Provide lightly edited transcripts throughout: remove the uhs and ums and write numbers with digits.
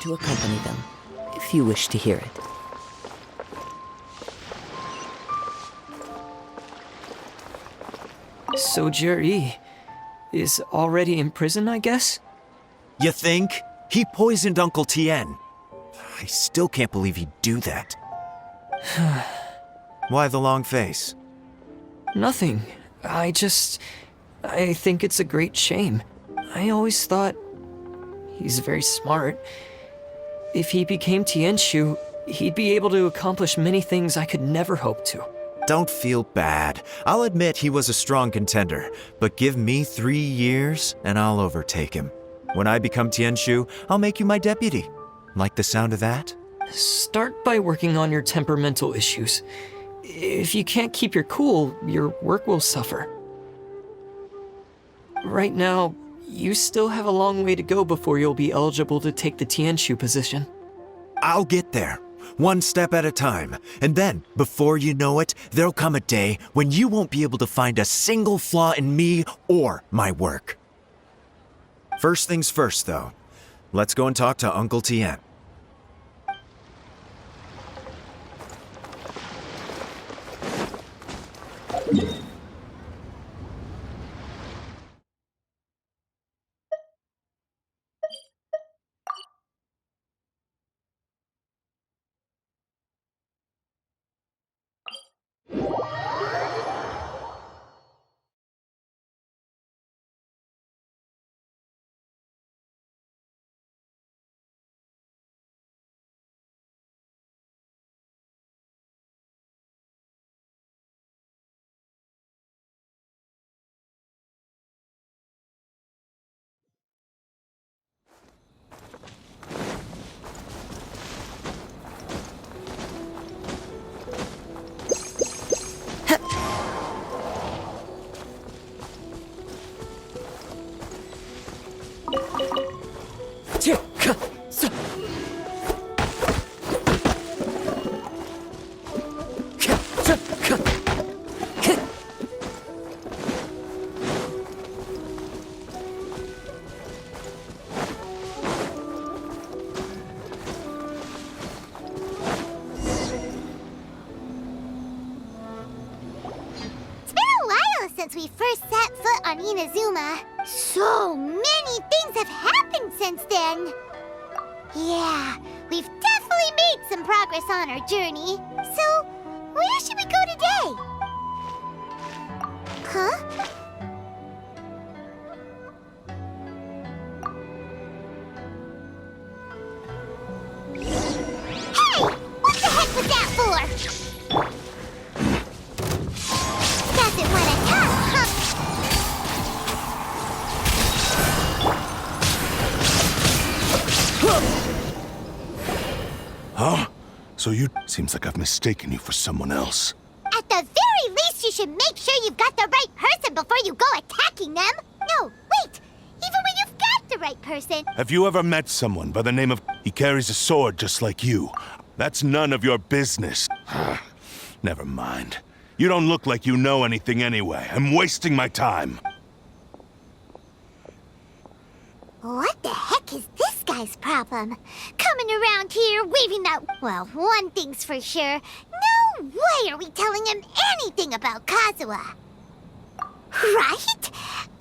to accompany them, if you wish to hear it. So Jerry is already in prison, I guess? You think? He poisoned Uncle Tien. I still can't believe he'd do that. Why the long face? Nothing. I think it's a great shame. I always thought he's very smart. If he became Tianshu, he'd be able to accomplish many things I could never hope to. Don't feel bad. I'll admit he was a strong contender, but give me 3 years and I'll overtake him. When I become Tianshu, I'll make you my deputy. Like the sound of that? Start by working on your temperamental issues. If you can't keep your cool, your work will suffer. Right now, you still have a long way to go before you'll be eligible to take the Tianshu position. I'll get there, one step at a time. And then, before you know it, there'll come a day when you won't be able to find a single flaw in me or my work. First things first, though. Let's go and talk to Uncle Tien. Since we first set foot on Inazuma. So many things have happened since then. Yeah, we've definitely made some progress on our journey. So, where should we go today? Huh? Hey! What the heck was that for? Doesn't want to talk, huh? Huh? So you... Seems like I've mistaken you for someone else. At the very least, you should make sure you've got the right person before you go attacking them. No, wait! Even when you've got the right person... Have you ever met someone by the name of... He carries a sword just like you. That's none of your business. Never mind. You don't look like you know anything anyway. I'm wasting my time. What the heck is this guy's problem? Coming around here waving that... Well, one thing's for sure. No way are we telling him anything about Kazuha. Right?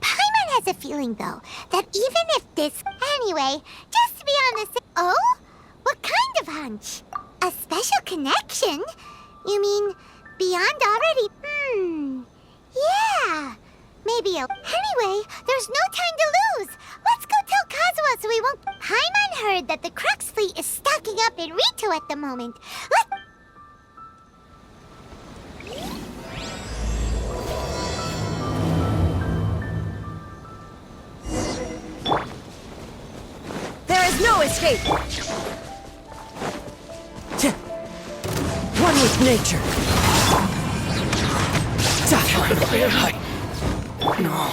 Paimon has a feeling, though, that even if this... Anyway, just to be on the same... Oh? What kind of hunch? A special connection? You mean beyond already... Yeah. Maybe a... Anyway, there's no time to lose. Let's go tell Kazuha so we won't... Paimon heard that the Crux fleet is stocking up in Rito at the moment. There is no escape! One with nature! No.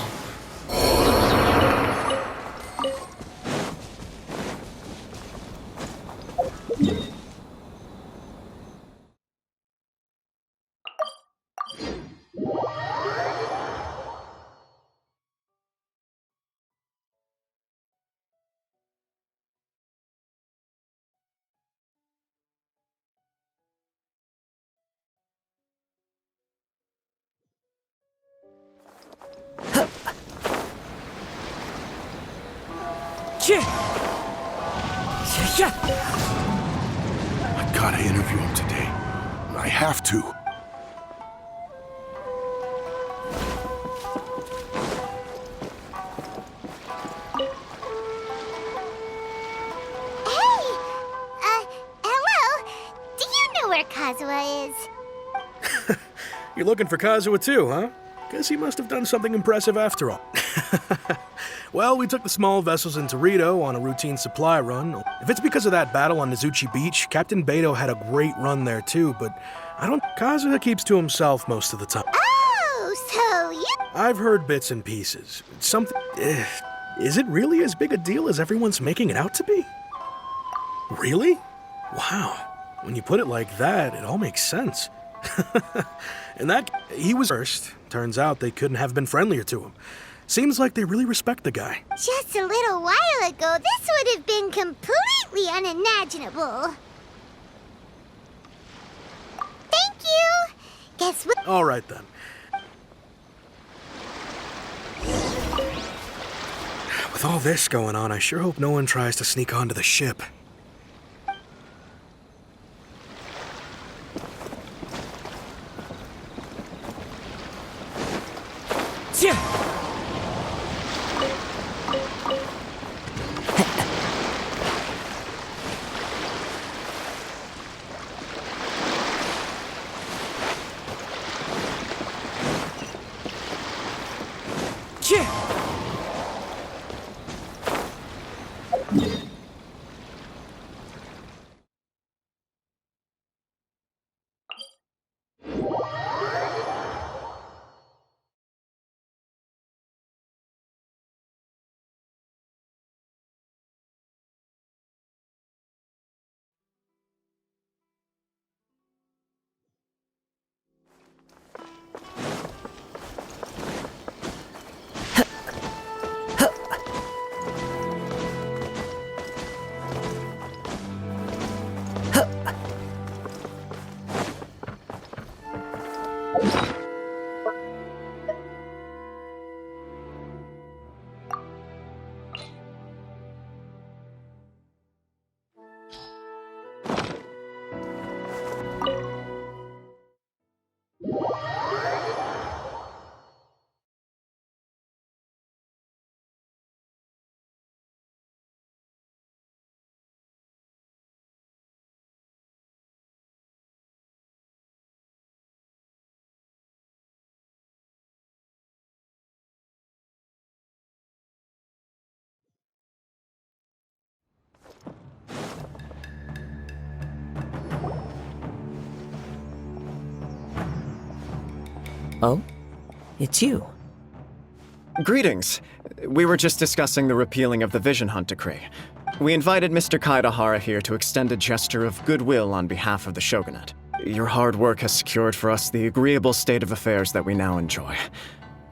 I gotta interview him today. I have to. Hey! Hello? Do you know where Kazuha is? You're looking for Kazuha too, huh? Guess he must have done something impressive after all. Well, we took the small vessels into Rito on a routine supply run. If it's because of that battle on Nizuchi Beach, Captain Beto had a great run there too, but Kazuha keeps to himself most of the time. Oh, so you... I've heard bits and pieces. Is it really as big a deal as everyone's making it out to be? Really? Wow. When you put it like that, it all makes sense. He was first. Turns out they couldn't have been friendlier to him. Seems like they really respect the guy. Just a little while ago, this would have been completely unimaginable. Thank you! Guess what? All right then. With all this going on, I sure hope no one tries to sneak onto the ship. Oh? It's you. Greetings. We were just discussing the repealing of the Vision Hunt decree. We invited Mr. Kaidahara here to extend a gesture of goodwill on behalf of the Shogunate. Your hard work has secured for us the agreeable state of affairs that we now enjoy.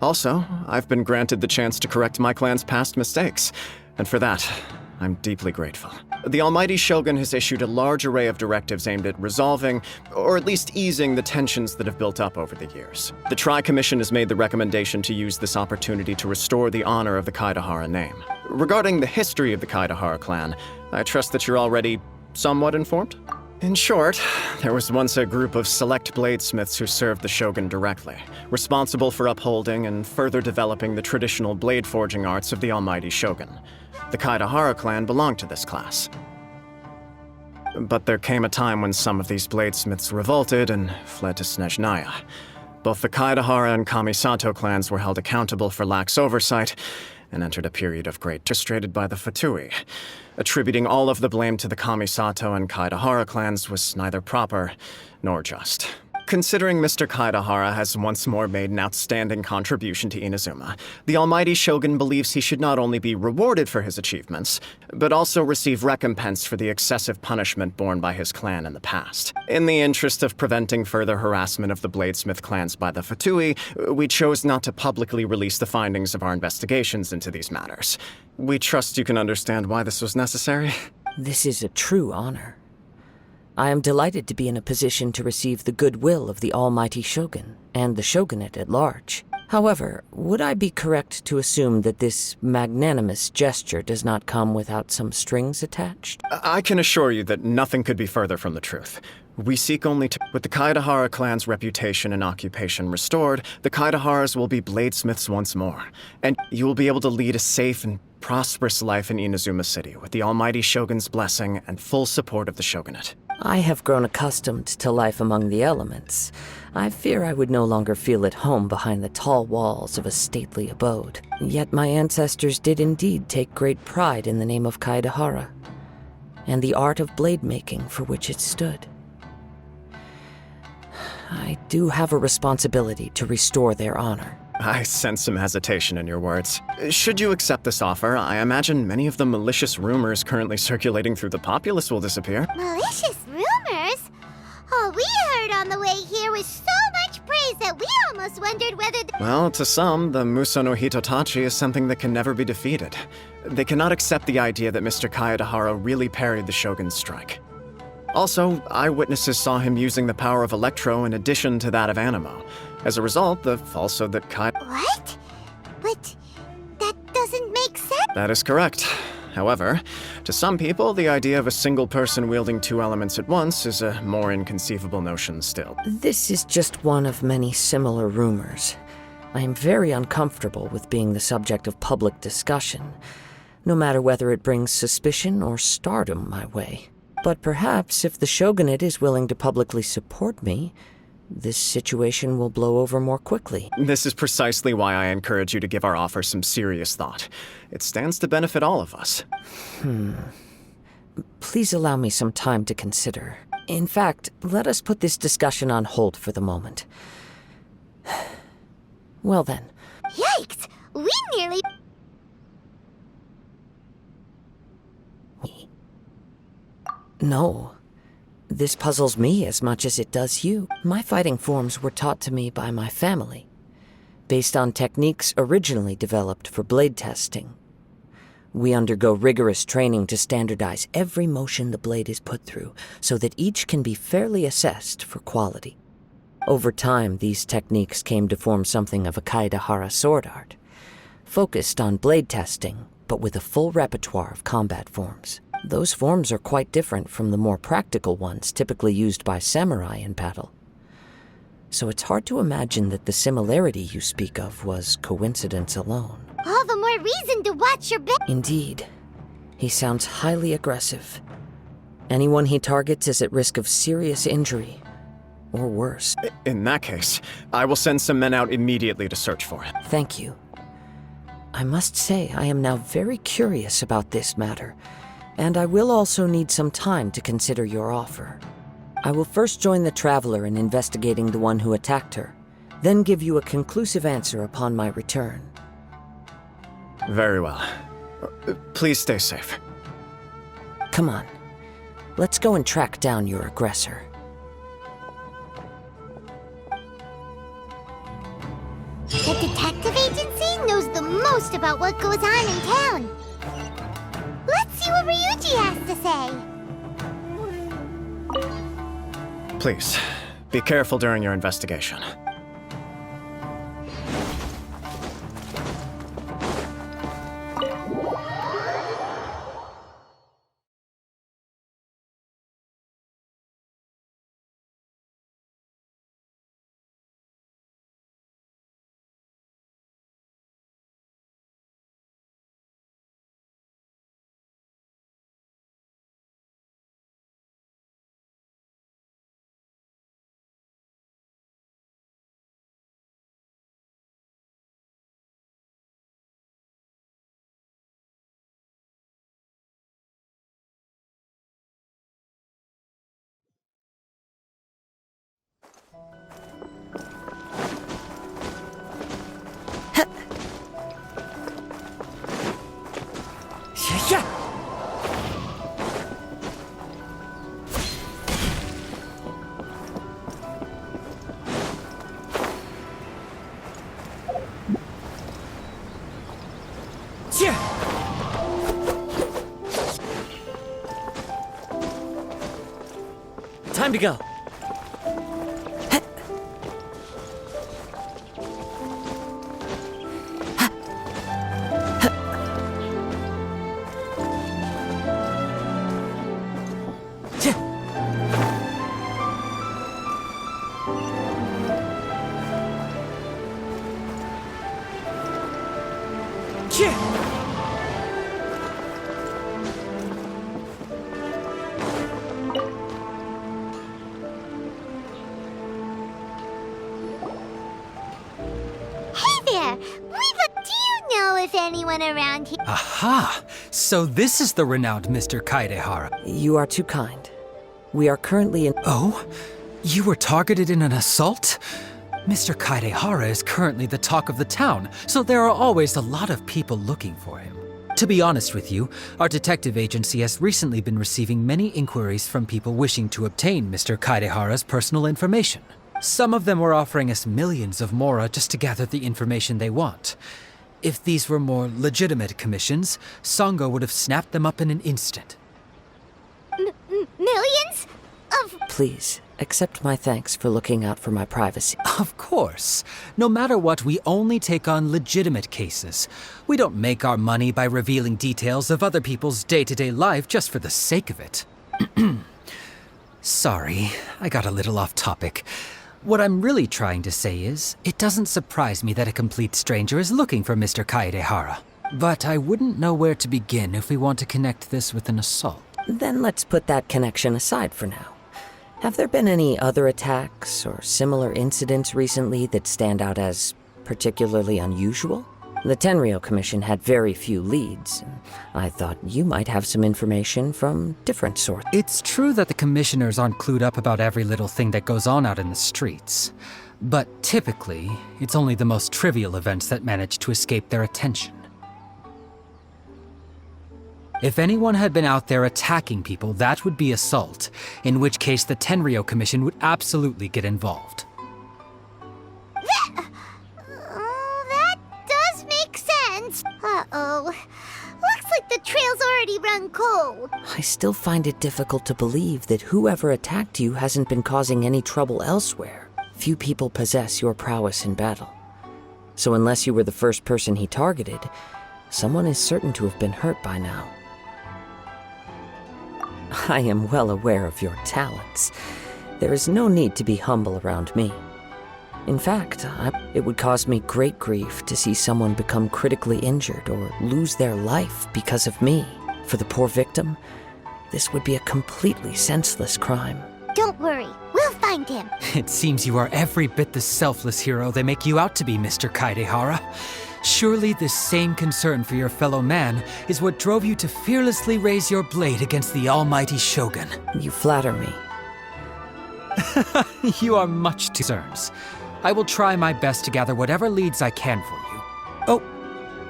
Also, I've been granted the chance to correct my clan's past mistakes, and for that, I'm deeply grateful. The Almighty Shogun has issued a large array of directives aimed at resolving, or at least easing, the tensions that have built up over the years. The Tri-Commission has made the recommendation to use this opportunity to restore the honor of the Kaidahara name. Regarding the history of the Kaidahara clan, I trust that you're already somewhat informed? In short, there was once a group of select bladesmiths who served the Shogun directly, responsible for upholding and further developing the traditional blade forging arts of the Almighty Shogun. The Kaidahara clan belonged to this class. But there came a time when some of these bladesmiths revolted and fled to Snezhnaya. Both the Kaidahara and Kamisato clans were held accountable for lax oversight and entered a period of great frustrated by the Fatui. Attributing all of the blame to the Kamisato and Kaidahara clans was neither proper nor just. Considering Mr. Kaidahara has once more made an outstanding contribution to Inazuma, the Almighty Shogun believes he should not only be rewarded for his achievements, but also receive recompense for the excessive punishment borne by his clan in the past. In the interest of preventing further harassment of the Bladesmith clans by the Fatui, we chose not to publicly release the findings of our investigations into these matters. We trust you can understand why this was necessary. This is a true honor. I am delighted to be in a position to receive the goodwill of the Almighty Shogun and the Shogunate at large. However, would I be correct to assume that this magnanimous gesture does not come without some strings attached? I can assure you that nothing could be further from the truth. We seek only to... With the Kaedahara clan's reputation and occupation restored, the Kaedaharas will be bladesmiths once more, and you will be able to lead a safe and prosperous life in Inazuma City with the almighty Shogun's blessing and full support of the Shogunate. I have grown accustomed to life among the elements. I fear I would no longer feel at home behind the tall walls of a stately abode. Yet my ancestors did indeed take great pride in the name of Kaedahara, and the art of blade making for which it stood. I do have a responsibility to restore their honor. I sense some hesitation in your words. Should you accept this offer, I imagine many of the malicious rumors currently circulating through the populace will disappear. Malicious rumors? All we heard on the way here was so much praise that we almost wondered whether Well, to some, the Muso no Hitotachi is something that can never be defeated. They cannot accept the idea that Mr. Kaedahara really parried the Shogun's strike. Also, eyewitnesses saw him using the power of Electro in addition to that of Animo. As a result, the falsehood that What? But that doesn't make sense. That is correct. However, to some people, the idea of a single person wielding two elements at once is a more inconceivable notion still. This is just one of many similar rumors. I am very uncomfortable with being the subject of public discussion, no matter whether it brings suspicion or stardom my way. But perhaps if the Shogunate is willing to publicly support me, this situation will blow over more quickly. This is precisely why I encourage you to give our offer some serious thought. It stands to benefit all of us. Please allow me some time to consider. In fact, let us put this discussion on hold for the moment. Well then. Yikes! We nearly... No. This puzzles me as much as it does you. My fighting forms were taught to me by my family, based on techniques originally developed for blade testing. We undergo rigorous training to standardize every motion the blade is put through, so that each can be fairly assessed for quality. Over time, these techniques came to form something of a Kaedahara sword art, focused on blade testing, but with a full repertoire of combat forms. Those forms are quite different from the more practical ones typically used by samurai in battle. So it's hard to imagine that the similarity you speak of was coincidence alone. All the more reason to watch your back. Indeed. He sounds highly aggressive. Anyone he targets is at risk of serious injury, or worse. In that case, I will send some men out immediately to search for him. Thank you. I must say I am now very curious about this matter, and I will also need some time to consider your offer. I will first join the Traveler in investigating the one who attacked her, then give you a conclusive answer upon my return. Very well. Please stay safe. Come on. Let's go and track down your aggressor. The detective agency knows the most about what goes on in town. Let's see what Ryuji has to say. Please, be careful during your investigation. Time to go. Hey there! Do you know if anyone around here... Aha! So this is the renowned Mr. Kaedehara. You are too kind. We are currently in... Oh? You were targeted in an assault? Mr. Kaedehara is currently the talk of the town, so there are always a lot of people looking for him. To be honest with you, our detective agency has recently been receiving many inquiries from people wishing to obtain Mr. Kaedehara's personal information. Some of them were offering us millions of mora just to gather the information they want. If these were more legitimate commissions, Sango would have snapped them up in an instant. Millions? Of... Please, accept my thanks for looking out for my privacy. Of course. No matter what, we only take on legitimate cases. We don't make our money by revealing details of other people's day-to-day life just for the sake of it. Sorry, I got a little off topic. What I'm really trying to say is, it doesn't surprise me that a complete stranger is looking for Mr. Kaedehara. But I wouldn't know where to begin if we want to connect this with an assault. Then let's put that connection aside for now. Have there been any other attacks or similar incidents recently that stand out as particularly unusual? The Tenryou Commission had very few leads, and I thought you might have some information from different sources. It's true that the commissioners aren't clued up about every little thing that goes on out in the streets. But typically, it's only the most trivial events that manage to escape their attention. If anyone had been out there attacking people, that would be assault, in which case the Tenryou Commission would absolutely get involved. that does make sense. Uh-oh. Looks like the trail's already run cold. I still find it difficult to believe that whoever attacked you hasn't been causing any trouble elsewhere. Few people possess your prowess in battle. So unless you were the first person he targeted, someone is certain to have been hurt by now. I am well aware of your talents. There is no need to be humble around me. In fact, it would cause me great grief to see someone become critically injured or lose their life because of me. For the poor victim, this would be a completely senseless crime. Don't worry, we'll find him. It seems you are every bit the selfless hero they make you out to be, Mr. Kaedehara. Surely this same concern for your fellow man is what drove you to fearlessly raise your blade against the almighty Shogun. You flatter me. You are much too concerned. I will try my best to gather whatever leads I can for you. Oh,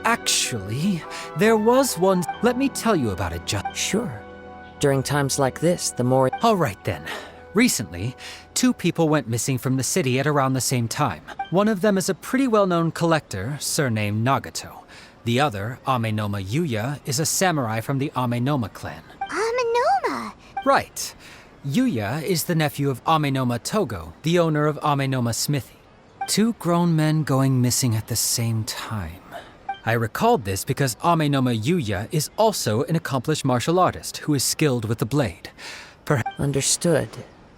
actually, there was one. Let me tell you about it, just. Sure. During times like this, the more... All right then. Recently, 2 people went missing from the city at around the same time. One of them is a pretty well-known collector, surnamed Nagato. The other, Amenoma Yuya, is a samurai from the Amenoma clan. Amenoma? Right. Yuya is the nephew of Amenoma Togo, the owner of Amenoma Smithy. 2 grown men going missing at the same time. I recalled this because Amenoma Yuya is also an accomplished martial artist who is skilled with the blade. Understood,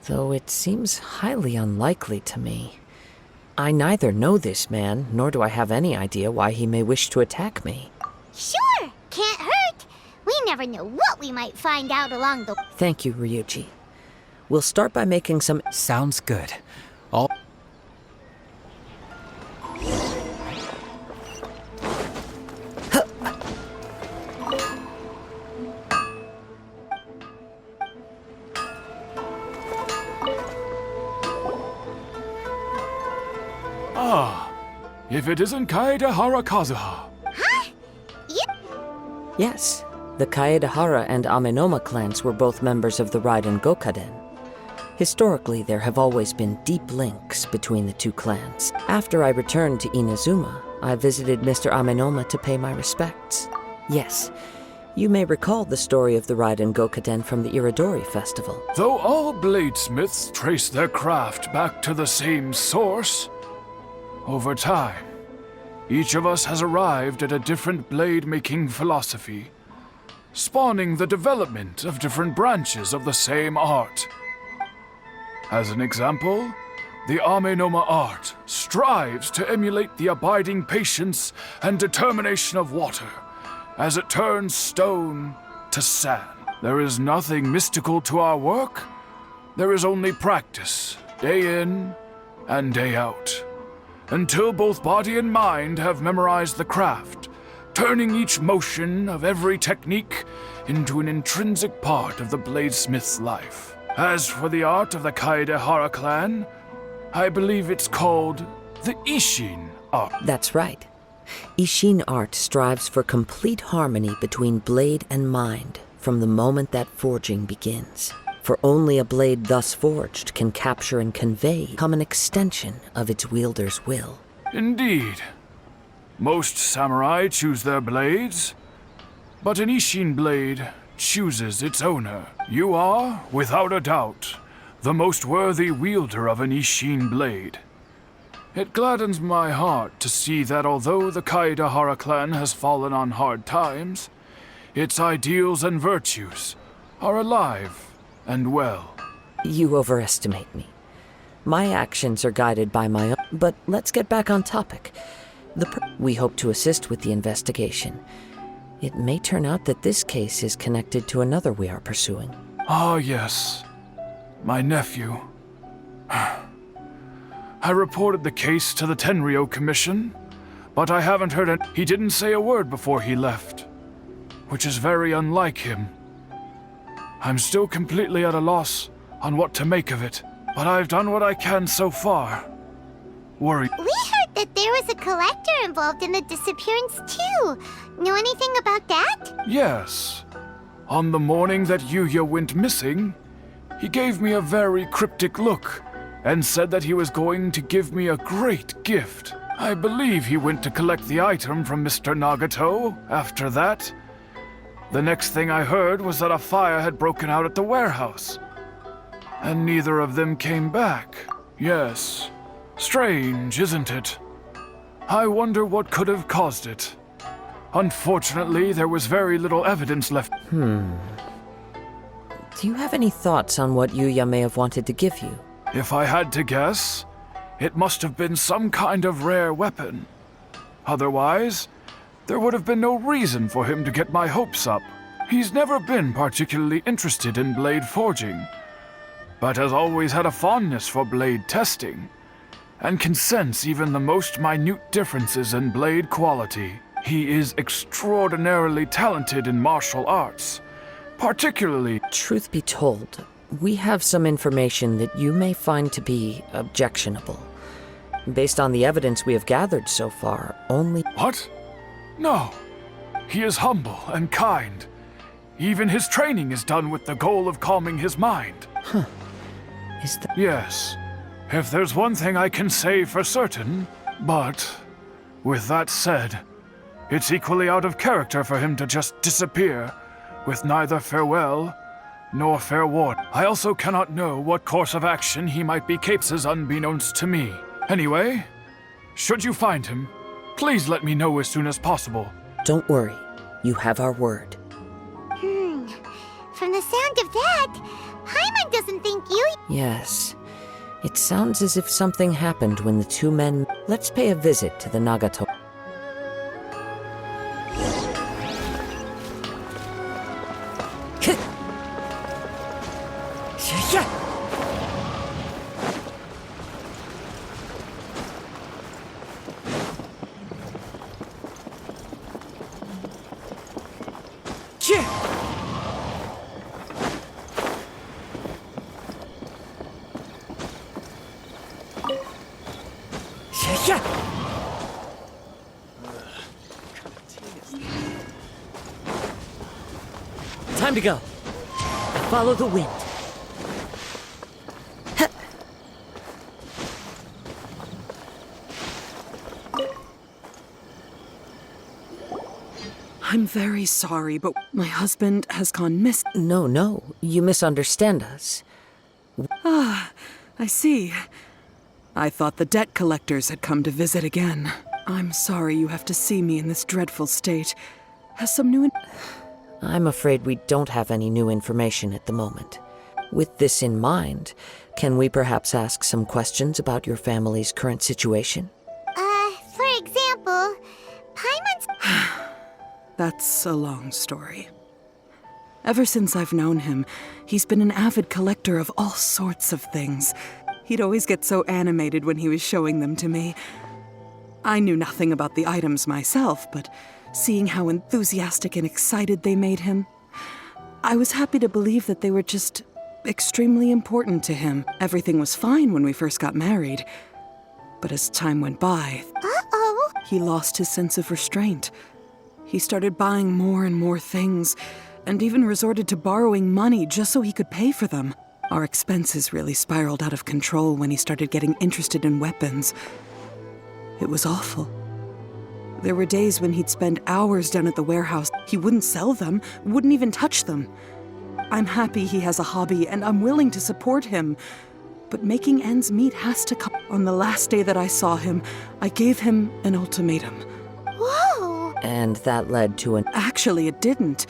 though it seems highly unlikely to me. I neither know this man, nor do I have any idea why he may wish to attack me. Sure, can't hurt. We never know what we might find out along the... Thank you, Ryuji. We'll start by making some... Sounds good. All... If it isn't Kaedehara Kazuha. Huh? Yes, the Kaedehara and Amenoma clans were both members of the Raiden Gokaden. Historically, there have always been deep links between the 2 clans. After I returned to Inazuma, I visited Mr. Amenoma to pay my respects. Yes, you may recall the story of the Raiden Gokaden from the Iridori Festival. Though all bladesmiths trace their craft back to the same source, over time, each of us has arrived at a different blade-making philosophy, spawning the development of different branches of the same art. As an example, The Amenoma art strives to emulate the abiding patience and determination of water as it turns stone to sand. There is nothing mystical to our work. There is only practice, day in and day out, until both body and mind have memorized the craft, turning each motion of every technique into an intrinsic part of the bladesmith's life. As for the art of the Kaedehara clan, I believe it's called the Ishin art. That's right. Ishin art strives for complete harmony between blade and mind from the moment that forging begins. For only a blade thus forged can capture and convey become an extension of its wielder's will. Indeed. Most samurai choose their blades, but an Ishin blade chooses its owner. You are, without a doubt, the most worthy wielder of an Ishin blade. It gladdens my heart to see that although the Kaedehara clan has fallen on hard times, its ideals and virtues are alive and well. You overestimate me. My actions are guided by my own. But let's get back on topic. We hope to assist with the investigation. It may turn out that this case is connected to another we are pursuing. Ah, yes. My nephew. I reported the case to the Tenryo Commission, but I haven't heard it. He didn't say a word before he left, which is very unlike him. I'm still completely at a loss on what to make of it, but I've done what I can so far. Worried. We heard that there was a collector involved in the disappearance too. Know anything about that? Yes. On the morning that Yuya went missing, he gave me a very cryptic look and said that he was going to give me a great gift. I believe he went to collect the item from Mr. Nagato after that. The next thing I heard was that a fire had broken out at the warehouse, and neither of them came back. Yes. Strange, isn't it? I wonder what could have caused it. Unfortunately, there was very little evidence left. Do you have any thoughts on what Yuya may have wanted to give you? If I had to guess, it must have been some kind of rare weapon. Otherwise, there would have been no reason for him to get my hopes up. He's never been particularly interested in blade forging, but has always had a fondness for blade testing, and can sense even the most minute differences in blade quality. He is extraordinarily talented in martial arts, particularly... Truth be told, we have some information that you may find to be objectionable. Based on the evidence we have gathered so far, only... What? No. He is humble and kind. Even his training is done with the goal of calming his mind. Is that... Yes. If there's one thing I can say for certain, but with that said, it's equally out of character for him to just disappear with neither farewell nor fair warning. I also cannot know what course of action he might be capable unbeknownst to me. Anyway, should you find him, please let me know as soon as possible. Don't worry. You have our word. From the sound of that, Paimon doesn't think you... Yes. It sounds as if something happened when the two men... Let's pay a visit to the Nagato. Time to go. Follow the wind. I'm very sorry, but my husband has gone missing. No, you misunderstand us. I see. I thought the debt collectors had come to visit again. I'm sorry you have to see me in this dreadful state. Has some new... I'm afraid we don't have any new information at the moment. With this in mind, can we perhaps ask some questions about your family's current situation? For example, Paimon's... That's a long story. Ever since I've known him, he's been an avid collector of all sorts of things. He'd always get so animated when he was showing them to me. I knew nothing about the items myself, but seeing how enthusiastic and excited they made him, I was happy to believe that they were just extremely important to him. Everything was fine when we first got married, but as time went by, he lost his sense of restraint. He started buying more and more things, and even resorted to borrowing money just so he could pay for them. Our expenses really spiraled out of control when he started getting interested in weapons. It was awful. There were days when he'd spend hours down at the warehouse. He wouldn't sell them, wouldn't even touch them. I'm happy he has a hobby, and I'm willing to support him. But making ends meet has to come. On the last day that I saw him, I gave him an ultimatum. Whoa! And that led to an... Actually, it didn't.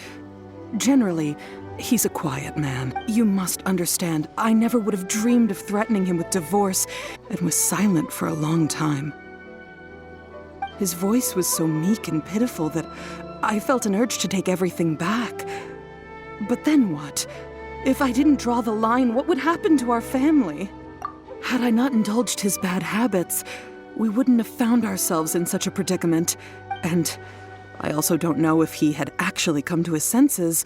Generally, he's a quiet man. You must understand, I never would have dreamed of threatening him with divorce, and was silent for a long time. His voice was so meek and pitiful that I felt an urge to take everything back. But then what? If I didn't draw the line, what would happen to our family? Had I not indulged his bad habits, we wouldn't have found ourselves in such a predicament. And I also don't know if he had actually come to his senses,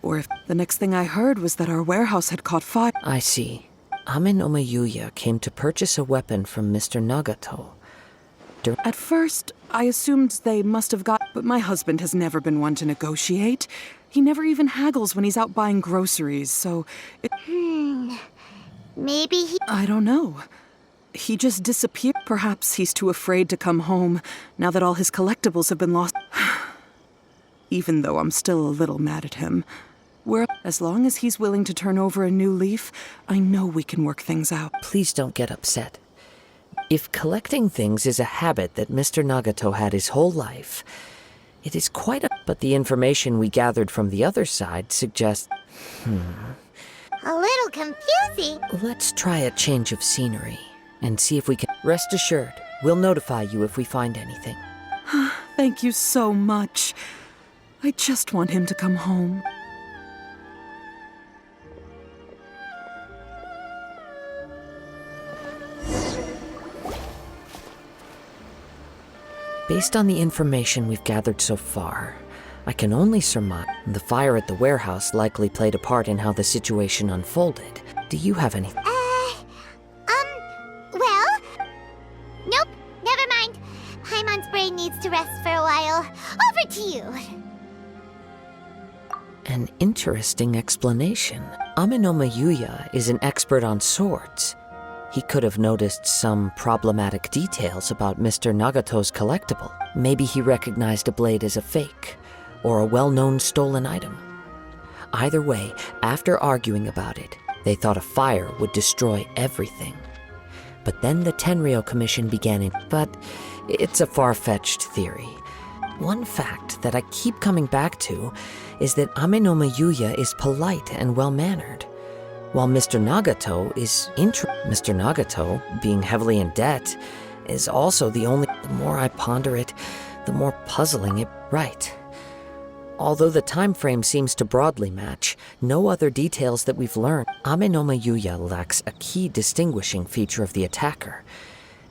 or if the next thing I heard was that our warehouse had caught fire. I see. Amenoma Yuya came to purchase a weapon from Mr. Nagato. At first, I assumed they must have got... But my husband has never been one to negotiate. He never even haggles when he's out buying groceries, so... Maybe he... I don't know. He just disappeared. Perhaps he's too afraid to come home, now that all his collectibles have been lost. Even though I'm still a little mad at him. As long as he's willing to turn over a new leaf, I know we can work things out. Please don't get upset. If collecting things is a habit that Mr. Nagato had his whole life, it is quite a... But the information we gathered from the other side suggests... A little confusing. Let's try a change of scenery and see if we can... Rest assured, we'll notify you if we find anything. Thank you so much. I just want him to come home. Based on the information we've gathered so far, I can only surmise the fire at the warehouse likely played a part in how the situation unfolded. Do you have any... Well... Nope, never mind. Paimon's brain needs to rest for a while. Over to you. An interesting explanation. Amenoma Yuya is an expert on swords. He could have noticed some problematic details about Mr. Nagato's collectible. Maybe he recognized a blade as a fake, or a well-known stolen item. Either way, after arguing about it, they thought a fire would destroy everything. But then the Tenryou Commission began it. But it's a far-fetched theory. One fact that I keep coming back to is that Amenoma Yuya is polite and well-mannered, while Mr. Nagato is Mr. Nagato, being heavily in debt, is also the only... The more I ponder it, the more puzzling it... Right. Although the time frame seems to broadly match, no other details that we've learned. Amenoma Yuya lacks a key distinguishing feature of the attacker,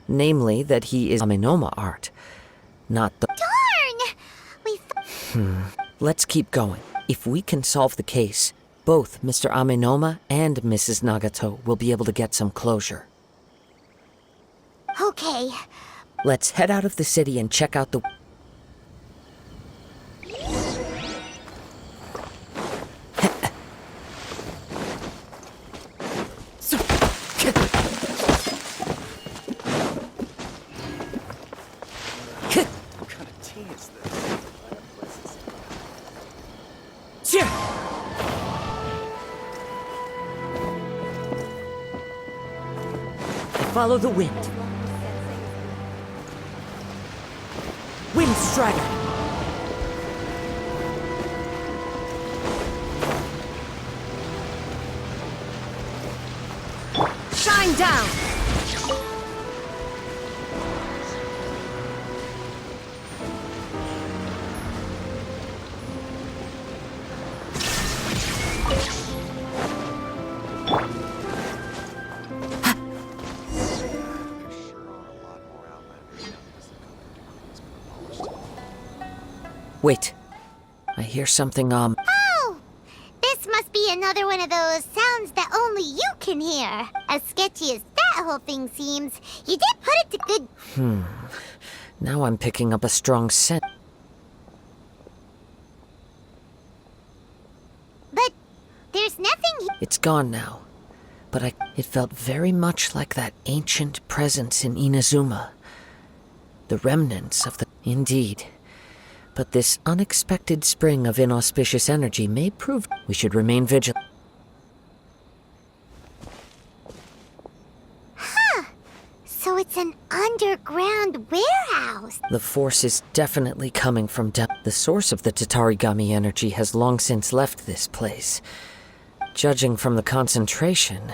namely that he is Amenoma art, not the... Darn! Let's keep going. If we can solve the case, both Mr. Amenoma and Mrs. Nagato will be able to get some closure. Okay. Let's head out of the city and check out the... Follow the wind. Wind Strider. down! Wait. I hear something, Oh! This must be another one of those sounds that only you can hear. As sketchy as that whole thing seems, you did put it to good... Now I'm picking up a strong scent. But there's nothing It's gone now. But it felt very much like that ancient presence in Inazuma. The remnants of the... Indeed. But this unexpected spring of inauspicious energy may prove we should remain vigilant. So it's an underground warehouse. The force is definitely coming from down. The source of the Tatarigami energy has long since left this place. Judging from the concentration,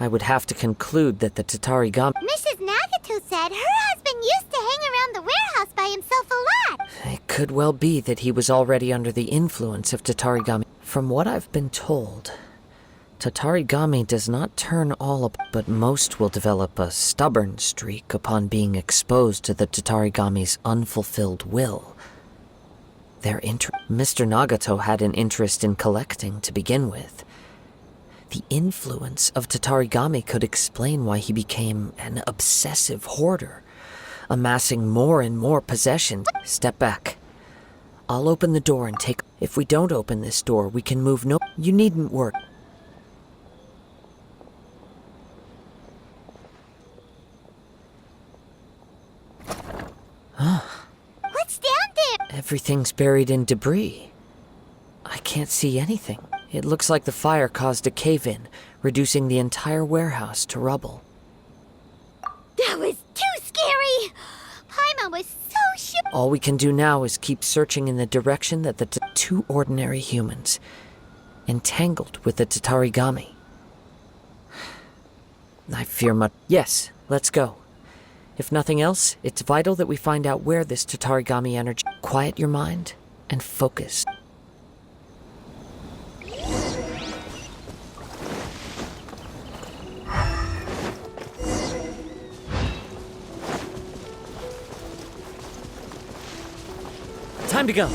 I would have to conclude that the Tatarigami... Mrs. Nagato said her husband used to hang around the warehouse by himself a lot. It could well be that he was already under the influence of Tatarigami. From what I've been told, Tatarigami does not turn all up, but most will develop a stubborn streak upon being exposed to the Tatarigami's unfulfilled will. Mr. Nagato had an interest in collecting to begin with. The influence of Tatarigami could explain why he became an obsessive hoarder, amassing more and more possessions. Step back. I'll open the door and take... If we don't open this door, we can move no... You needn't worry. What's down there? Everything's buried in debris. I can't see anything. It looks like the fire caused a cave-in, reducing the entire warehouse to rubble. That was too scary! Paimon was so sure. All we can do now is keep searching in the direction that the two ordinary humans, entangled with the Tatarigami. I fear much. Yes, let's go. If nothing else, it's vital that we find out where this Tatarigami energy... Quiet your mind and focus. Time to go.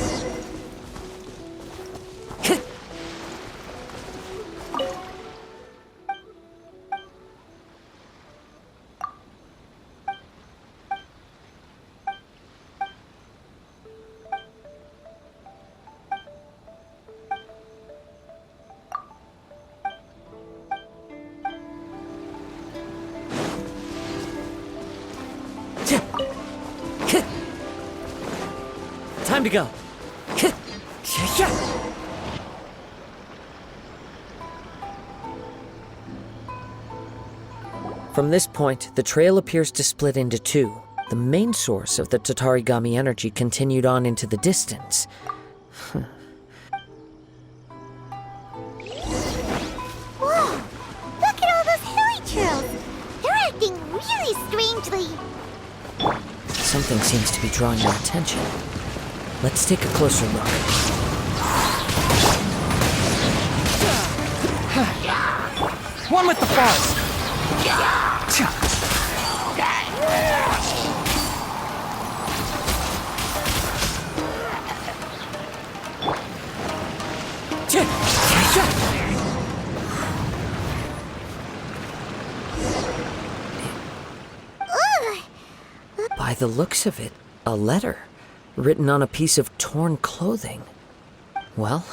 Time to go. From this point, the trail appears to split into two. The main source of the Tatarigami energy continued on into the distance. Whoa! Look at all those hilly trails! They're acting really strangely. Something seems to be drawing your attention. Let's take a closer look. One with the fuzz! By the looks of it, a letter written on a piece of torn clothing. Well,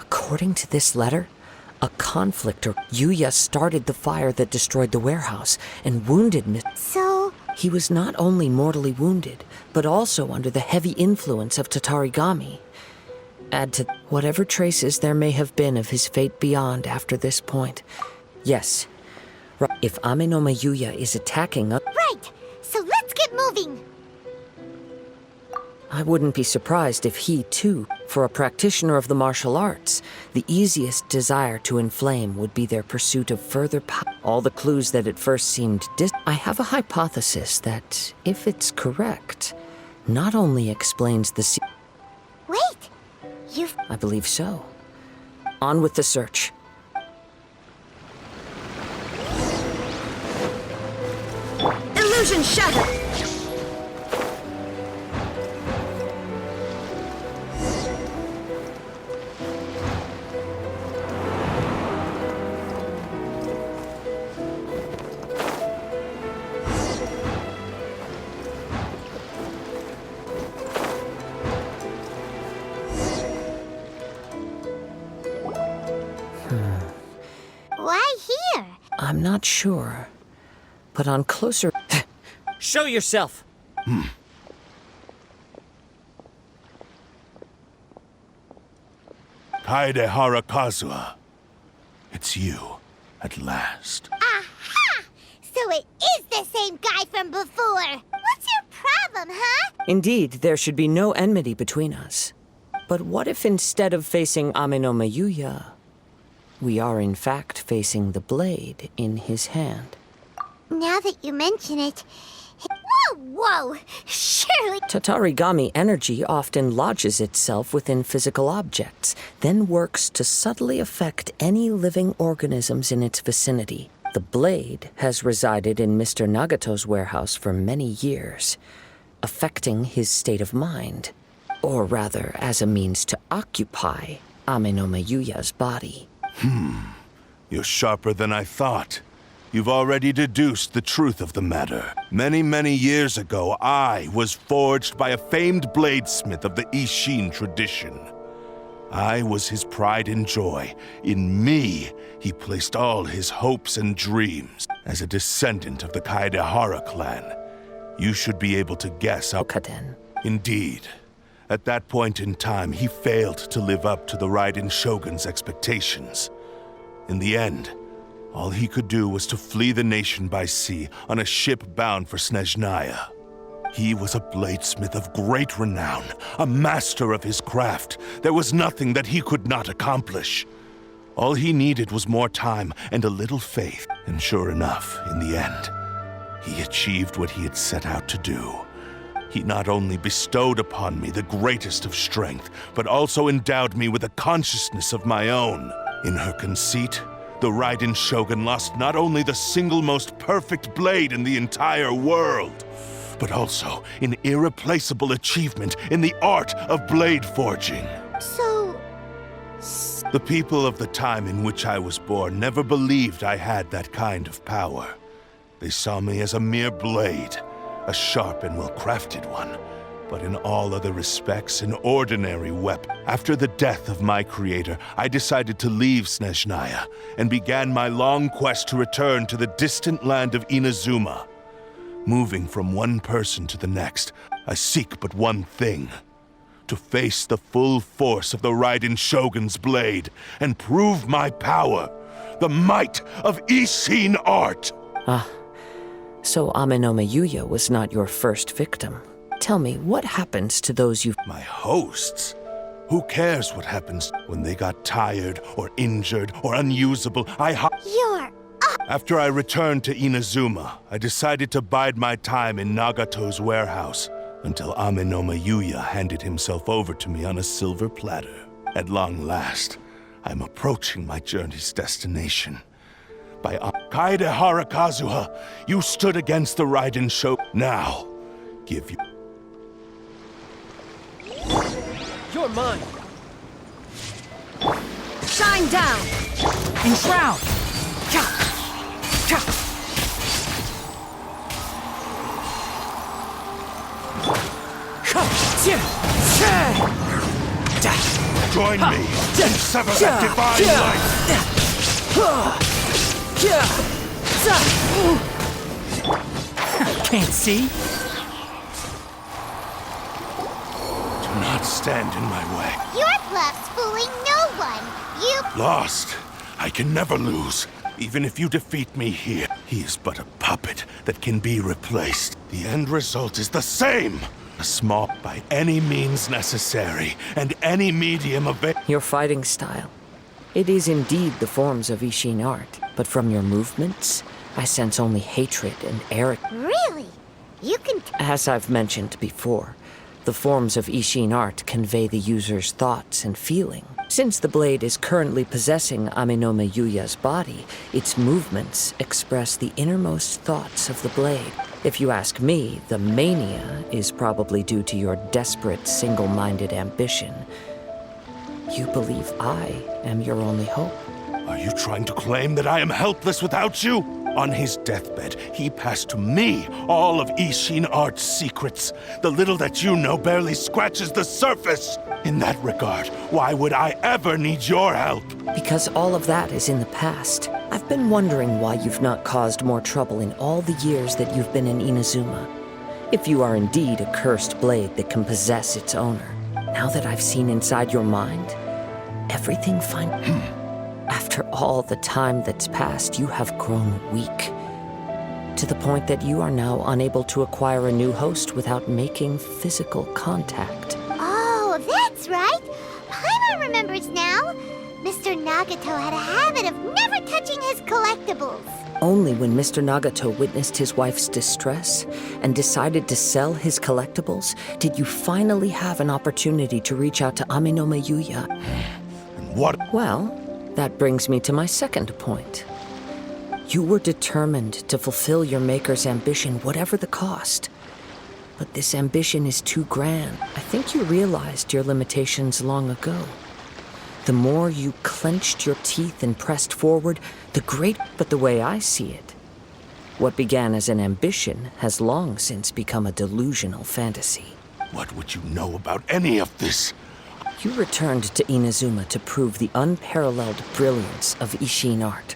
according to this letter, a conflict or Yuya started the fire that destroyed the warehouse and wounded So... He was not only mortally wounded, but also under the heavy influence of Tatarigami. Add to whatever traces there may have been of his fate beyond after this point. Yes, if Ame no Mayuya is attacking us, Right, so let's get moving. I wouldn't be surprised if he, too, for a practitioner of the martial arts, the easiest desire to inflame would be their pursuit of further power. All the clues that at first seemed I have a hypothesis that, if it's correct, not only explains the Wait, you've... I believe so. On with the search. Illusion shattered! Why here? I'm not sure, but on closer... Show yourself! Kaede Harakazuha. It's you, at last. Aha! So it is the same guy from before. What's your problem, huh? Indeed, there should be no enmity between us. But what if instead of facing Ame no Mayuya, we are in fact facing the blade in his hand? Now that you mention it... Whoa! Surely... Tatarigami energy often lodges itself within physical objects, then works to subtly affect any living organisms in its vicinity. The blade has resided in Mr. Nagato's warehouse for many years, affecting his state of mind, or rather as a means to occupy Ame no Mayuya's body. You're sharper than I thought. You've already deduced the truth of the matter. Many, many years ago, I was forged by a famed bladesmith of the Ishin tradition. I was his pride and joy. In me, he placed all his hopes and dreams. As a descendant of the Kaedehara clan, you should be able to guess how... Okaden. Indeed. At that point in time, he failed to live up to the Raiden Shogun's expectations. In the end, all he could do was to flee the nation by sea on a ship bound for Snezhnaya. He was a bladesmith of great renown, a master of his craft. There was nothing that he could not accomplish. All he needed was more time and a little faith. And sure enough, in the end, he achieved what he had set out to do. He not only bestowed upon me the greatest of strength, but also endowed me with a consciousness of my own. In her conceit, the Raiden Shogun lost not only the single most perfect blade in the entire world, but also an irreplaceable achievement in the art of blade forging. So... The people of the time in which I was born never believed I had that kind of power. They saw me as a mere blade, a sharp and well-crafted one, but in all other respects an ordinary weapon. After the death of my creator, I decided to leave Snezhnaya and began my long quest to return to the distant land of Inazuma. Moving from one person to the next, I seek but one thing: to face the full force of the Raiden Shogun's blade and prove my power, the might of Ishin art. So Ame no Mayuya was not your first victim. Tell me, what happens to those you... My hosts? Who cares what happens when they got tired or injured or unusable? You're... After I returned to Inazuma, I decided to bide my time in Nagato's warehouse until Ame no Mayuya handed himself over to me on a silver platter. At long last, I'm approaching my journey's destination. By Kaede Harakazuha, you stood against the Raiden Shogun. Now, give you... You're mine! Shine down! Enshroud! Join me and sever that divine light! Can't see? Do not stand in my way. You're bluffs, fooling no one. You... Lost. I can never lose. Even if you defeat me here, he is but a puppet that can be replaced. The end result is the same. A small by any means necessary, and any medium available. Your fighting style. It is indeed the forms of Ishin art, but from your movements, I sense only hatred and arrogance. Really? You can... As I've mentioned before, the forms of Ishin art convey the user's thoughts and feeling. Since the blade is currently possessing Aminome Yuya's body, its movements express the innermost thoughts of the blade. If you ask me, the mania is probably due to your desperate, single-minded ambition. You believe I am your only hope. Are you trying to claim that I am helpless without you? On his deathbed, he passed to me all of Ishin Art's secrets. The little that you know barely scratches the surface. In that regard, why would I ever need your help? Because all of that is in the past. I've been wondering why you've not caused more trouble in all the years that you've been in Inazuma. If you are indeed a cursed blade that can possess its owner. Now that I've seen inside your mind, everything After all the time that's passed, you have grown weak. To the point that you are now unable to acquire a new host without making physical contact. Oh, that's right. Paimon remembers now. Mr. Nagato had a habit of never touching his collectibles. Only when Mr. Nagato witnessed his wife's distress and decided to sell his collectibles did you finally have an opportunity to reach out to Aminome Yuya. And what? Well, that brings me to my second point. You were determined to fulfill your maker's ambition, whatever the cost. But this ambition is too grand. I think you realized your limitations long ago. The more you clenched your teeth and pressed forward, the great... But the way I see it, what began as an ambition has long since become a delusional fantasy. What would you know about any of this? You returned to Inazuma to prove the unparalleled brilliance of Ishin art.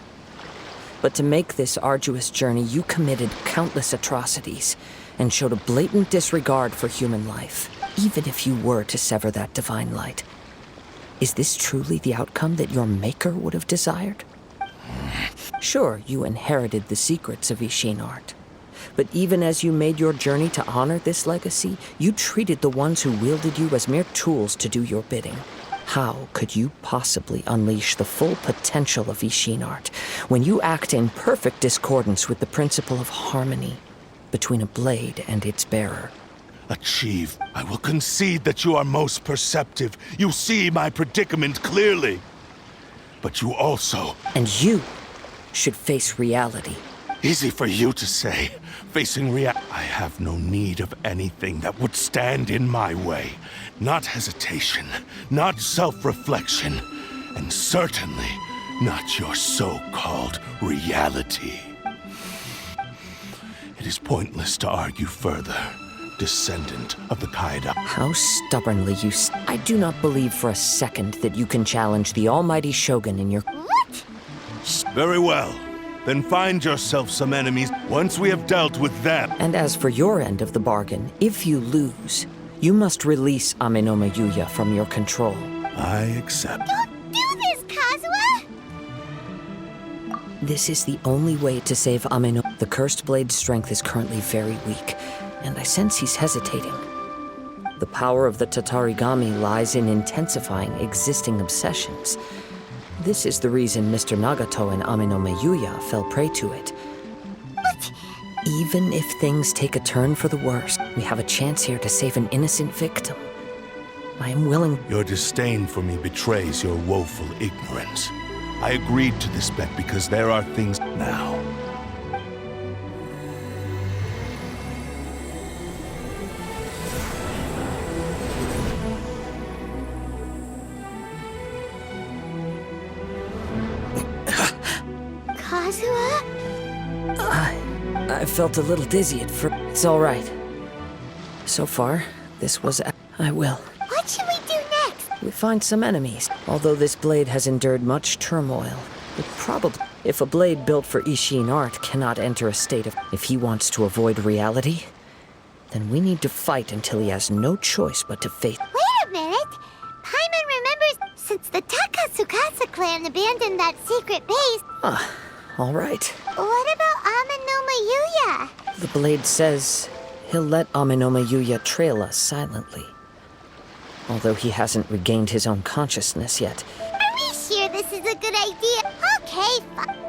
But to make this arduous journey, you committed countless atrocities and showed a blatant disregard for human life, even if you were to sever that divine light. Is this truly the outcome that your maker would have desired? Sure, you inherited the secrets of Ishin art. But even as you made your journey to honor this legacy, you treated the ones who wielded you as mere tools to do your bidding. How could you possibly unleash the full potential of Ishin art when you act in perfect discordance with the principle of harmony between a blade and its bearer? Achieve. I will concede that you are most perceptive. You see my predicament clearly. But you also... And you should face reality. Easy for you to say. Facing I have no need of anything that would stand in my way. Not hesitation, not self-reflection, and certainly not your so-called reality. It is pointless to argue further. Descendant of the Kaida. How stubbornly you I do not believe for a second that you can challenge the almighty Shogun in your... What? Very well. Then find yourself some enemies once we have dealt with them. And as for your end of the bargain, if you lose, you must release Aminome Yuya from your control. I accept. Don't do this, Kazuha! This is the only way to save Aminome. The cursed blade's strength is currently very weak, and I sense he's hesitating. The power of the Tatarigami lies in intensifying existing obsessions. This is the reason Mr. Nagato and Aminome Yuya fell prey to it. But... Even if things take a turn for the worse, we have a chance here to save an innocent victim. I am willing... Your disdain for me betrays your woeful ignorance. I agreed to this bet because there are things now. Kazuha? I felt a little dizzy at first. It's all right. So far, this was... I will. What should we do next? We find some enemies. Although this blade has endured much turmoil, it probably... If a blade built for Ishin art cannot enter a state of... If he wants to avoid reality, then we need to fight until he has no choice but to face... Wait a minute! Paimon remembers clan abandoned that secret base. All right. What about Amanoma Yuya? The blade says he'll let Amanoma Yuya trail us silently. Although he hasn't regained his own consciousness yet. Are we sure this is a good idea? Okay,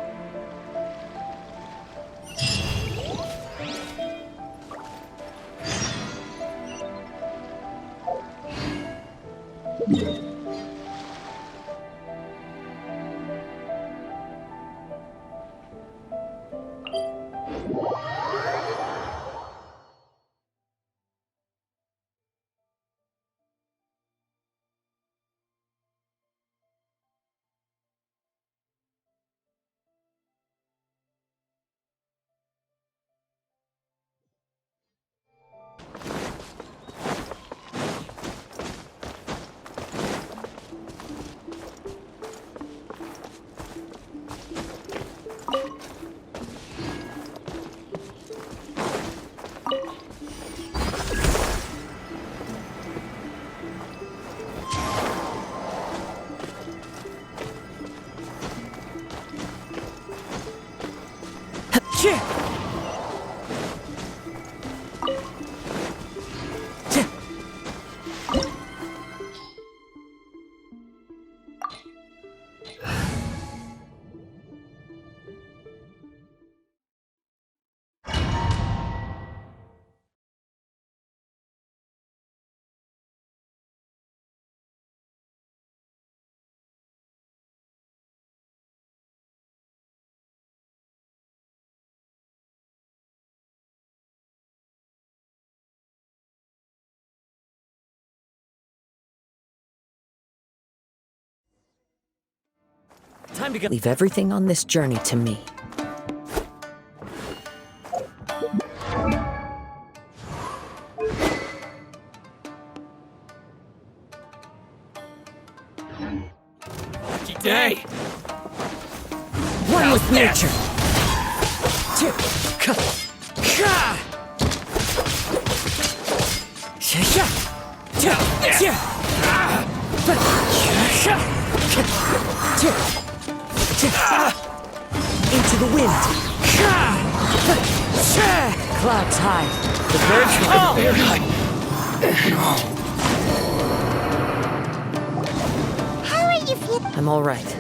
Time to go. Leave everything on this journey to me. Lucky day! One with nature! Into the wind! Clouds high. The birds call! how are you feeling? I'm all right.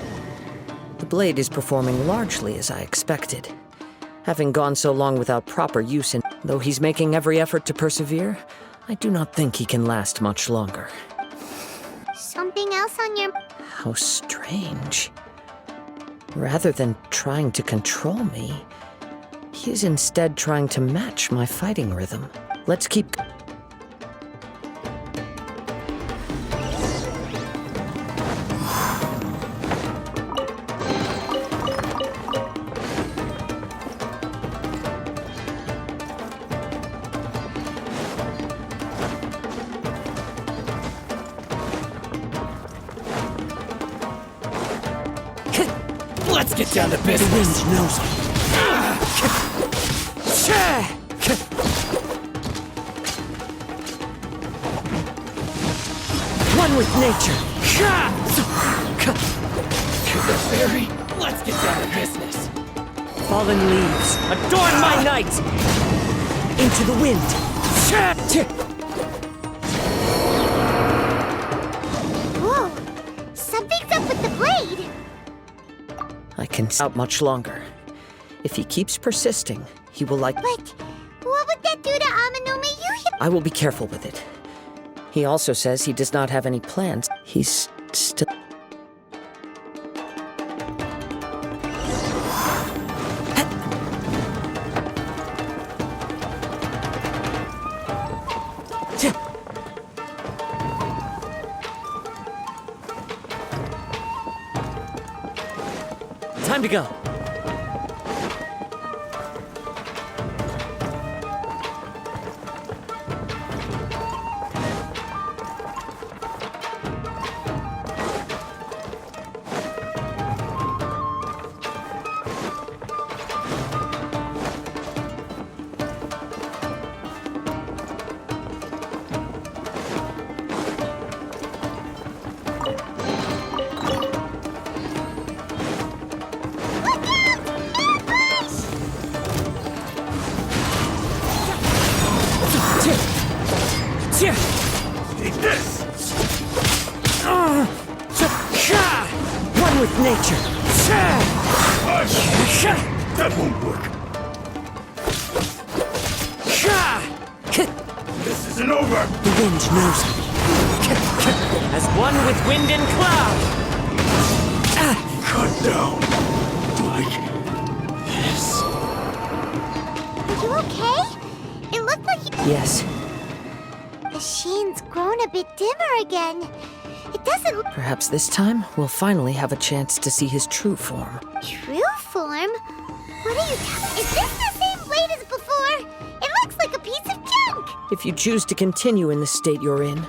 The blade is performing largely as I expected. Having gone so long without proper use, and though he's making every effort to persevere, I do not think he can last much longer. Something else on your... How strange. Rather than trying to control me, he is instead trying to match my fighting rhythm. Let's keep... Let's get down to business. The wind knows me. One with nature. To the ferry. Let's get down to business. Fallen leaves, adorn my night! Into the wind! Whoa! Something's up with the blade! I can out much longer. If he keeps persisting, he will like... But what would that do to Amanoma Yuya? I will be careful with it. He also says he does not have any plans. He's still... Time to go. Eat this! One with nature. That won't work. This isn't over! The wind knows me. As one with wind and cloud. Cut down. Like this. Are you okay? It looked like you... Yes, The sheen's grown a bit dimmer again. It doesn't look perhaps this time we'll finally have a chance to see his true form. true form. What are you Is this the same blade as before? It looks like a piece of junk. If you choose to continue in the state you're in,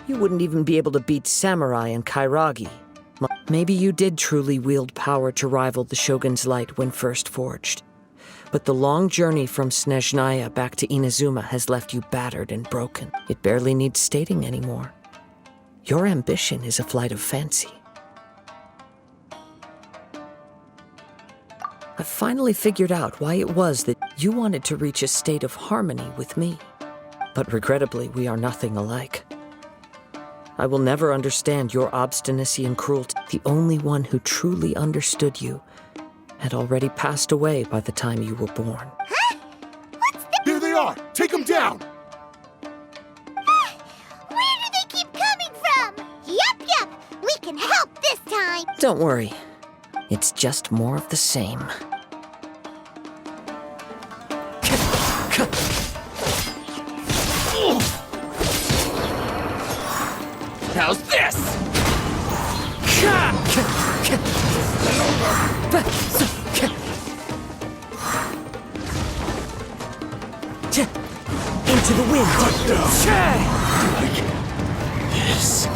you wouldn't even be able to beat Samurai and Kairagi. Maybe you did truly wield power to rival the Shogun's light when first forged. But the long journey from Snezhnaya back to Inazuma has left you battered and broken. It barely needs stating anymore. Your ambition is a flight of fancy. I've finally figured out why it was that you wanted to reach a state of harmony with me. But regrettably, we are nothing alike. I will never understand your obstinacy and cruelty. The only one who truly understood you had already passed away by the time you were born. Huh? What's the... Here they are! Take them down! Where do they keep coming from? Yup. We can help this time. Don't worry. It's just more of the same. How's this? Into the wind. Yes.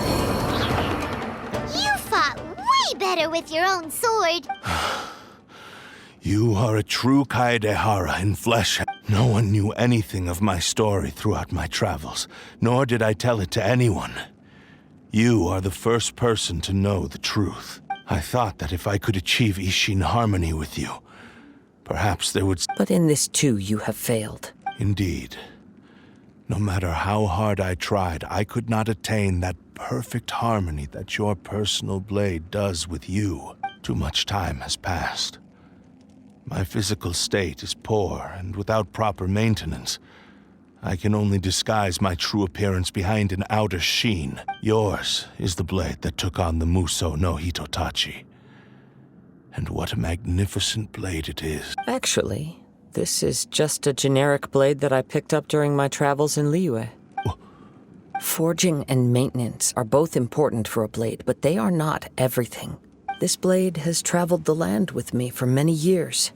You fought way better with your own sword. You are a true Kaedehara in flesh. No one knew anything of my story throughout my travels, nor did I tell it to anyone. You are the first person to know the truth. I thought that if I could achieve Ishin harmony with you, perhaps there would... But in this too, you have failed. Indeed. No matter how hard I tried, I could not attain that perfect harmony that your personal blade does with you. Too much time has passed. My physical state is poor, and without proper maintenance, I can only disguise my true appearance behind an outer sheen. Yours is the blade that took on the Muso no Hitotachi. And what a magnificent blade it is. Actually, this is just a generic blade that I picked up during my travels in Liyue. Forging and maintenance are both important for a blade, but they are not everything. This blade has traveled the land with me for many years,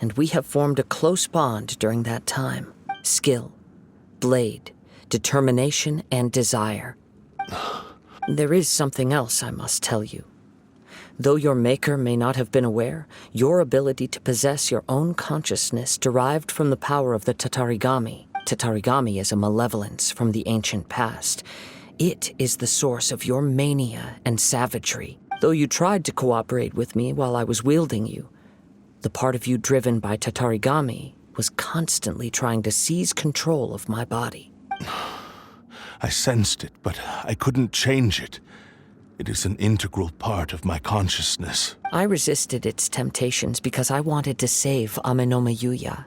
and we have formed a close bond during that time. Skill, blade, determination, and desire. There is something else I must tell you. Though your maker may not have been aware, your ability to possess your own consciousness derived from the power of the Tatarigami. Tatarigami is a malevolence from the ancient past. It is the source of your mania and savagery. Though you tried to cooperate with me while I was wielding you, the part of you driven by Tatarigami was constantly trying to seize control of my body. I sensed it, but I couldn't change it. It is an integral part of my consciousness. I resisted its temptations because I wanted to save Amenoma Yuya.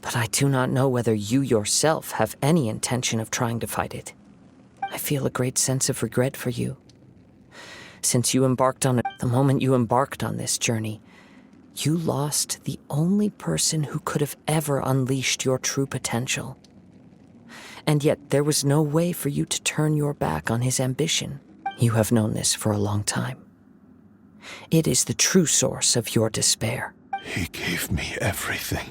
But I do not know whether you yourself have any intention of trying to fight it. I feel a great sense of regret for you. Since you embarked on it, the moment you embarked on this journey, you lost the only person who could have ever unleashed your true potential. And yet there was no way for you to turn your back on his ambition. You have known this for a long time. It is the true source of your despair. He gave me everything.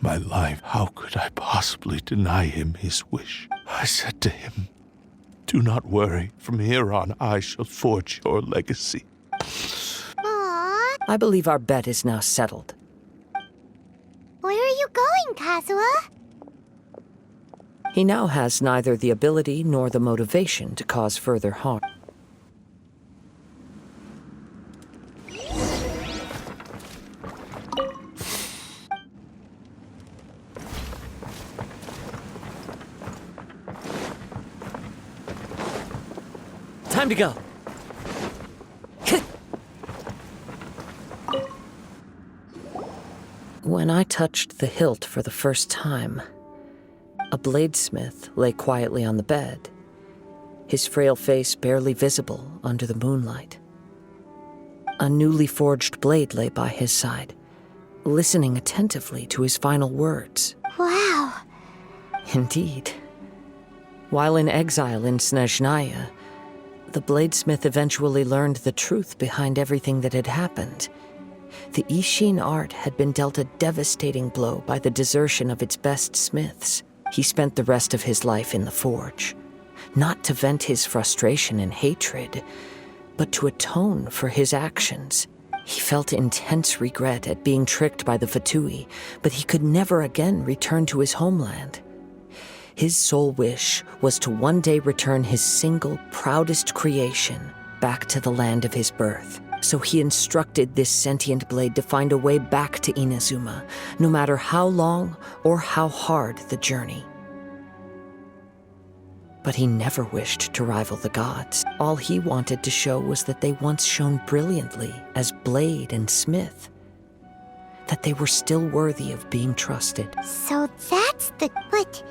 My life. How could I possibly deny him his wish? I said to him, "Do not worry. From here on, I shall forge your legacy." Aww. I believe our bet is now settled. Where are you going, Kazuha? He now has neither the ability nor the motivation to cause further harm. Time to go. When I touched the hilt for the first time, a bladesmith lay quietly on the bed, his frail face barely visible under the moonlight. A newly forged blade lay by his side, listening attentively to his final words. Wow. Indeed. While in exile in Snezhnaya, the bladesmith eventually learned the truth behind everything that had happened. The Ishin art had been dealt a devastating blow by the desertion of its best smiths. He spent the rest of his life in the forge, not to vent his frustration and hatred, but to atone for his actions. He felt intense regret at being tricked by the Fatui, but he could never again return to his homeland. His sole wish was to one day return his single, proudest creation back to the land of his birth. So he instructed this sentient blade to find a way back to Inazuma, no matter how long or how hard the journey. But he never wished to rival the gods. All he wanted to show was that they once shone brilliantly as blade and smith, that they were still worthy of being trusted. So that's the... But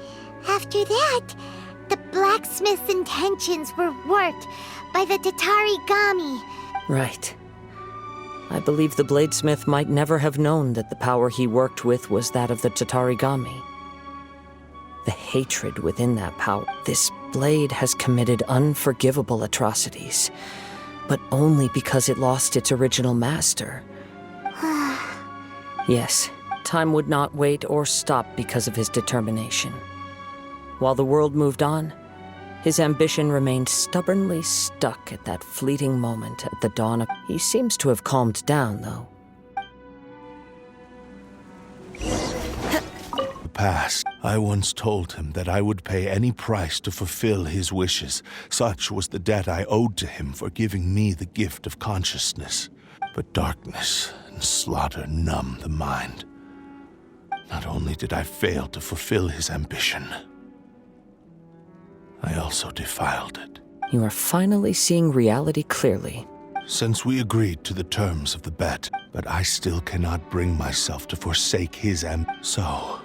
after that, the blacksmith's intentions were worked by the Tatarigami. Right. I believe the bladesmith might never have known that the power he worked with was that of the Tatarigami. The hatred within that power. This blade has committed unforgivable atrocities, but only because it lost its original master. Yes, time would not wait or stop because of his determination. While the world moved on, his ambition remained stubbornly stuck at that fleeting moment at the dawn of... He seems to have calmed down, though. The past. I once told him that I would pay any price to fulfill his wishes. Such was the debt I owed to him for giving me the gift of consciousness. But darkness and slaughter numb the mind. Not only did I fail to fulfill his ambition, I also defiled it. You are finally seeing reality clearly. Since we agreed to the terms of the bet, but I still cannot bring myself to forsake his So,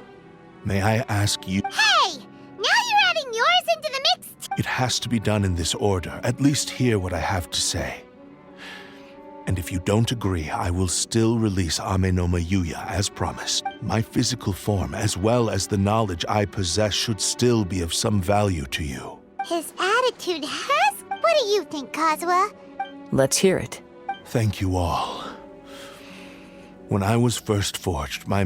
may I ask you... Hey! Now you're adding yours into the mix! It has to be done in this order. At least hear what I have to say. And if you don't agree, I will still release Ame no Mayuya as promised. My physical form, as well as the knowledge I possess, should still be of some value to you. His attitude has... What do you think, Kazuha? Let's hear it. Thank you all. When I was first forged, my